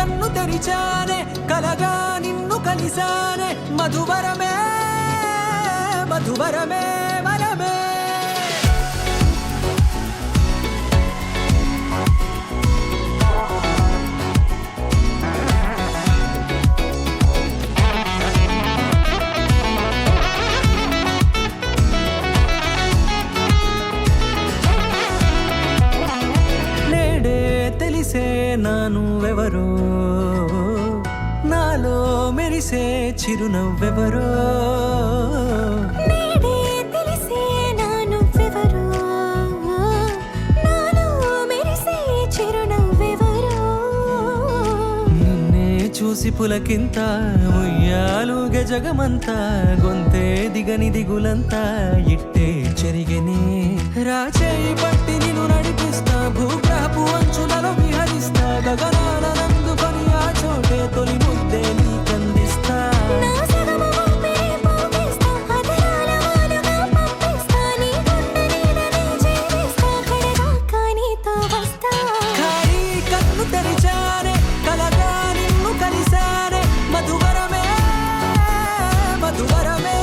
కన్ను తెరిచానే కలగా నిన్ను కలిసానే మధువరమే మధువరమే వరమే తెలిసే నానువెవరో నాలో మెరిసే చిరునవ్వెవరో నేడే తెలిసే నానువెవరో నాలో మెరిసే చిరునవ్వెవరో నిన్నే చూసి పులకింత ఉయ్యాలుగే జగమంతా గొంతే దిగని దిగులంతా ఇట్టే చెరిగెనే రాచేయి పట్టి నిన్ను నడిపిస్తా భూగ్రహపు అంచులలో విహరిస్తా గగనాల నందుకొని ఆ చోటే తొలి ముద్దే నీకందిస్తా నా సగమ ఊపిరి పోగిస్తా అదరాల వాలుగా పంపిస్తా నీ గుండె నీడనే చేరిస్తా కడదాకా నీతో వస్తా ఖాళీ కన్ను తెరిచానే కలగా నిన్ను కలిసానే మధువరమే మధువరమే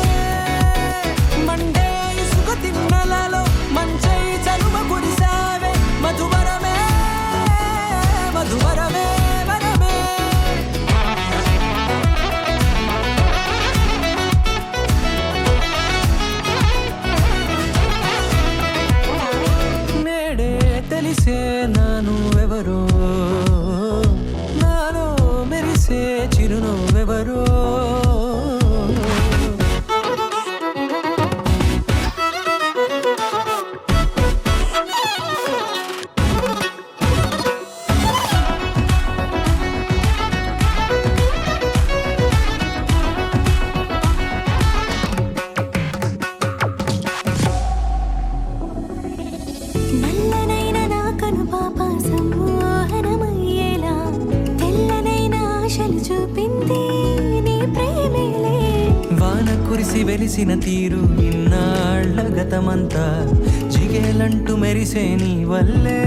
మండే ఇసుక తిన్నలలో మంచై చలుమ కురిసావే మధువరమే మధువరమే వరమే నేడే తెలిసే నానువెవరో నాలో మెరిసే చిరునవ్వెవరో నల్లనైన నా కనుపాప సమ్మోహనమయ్యేలా తెల్లనైన ఆశలు చూపింది నీ ప్రేమేలే వాన కురిసి వెలిసిన తీరు ఇన్నాళ్ల గతమంతా జిగేలంటూ మెరిసే నీ వల్లే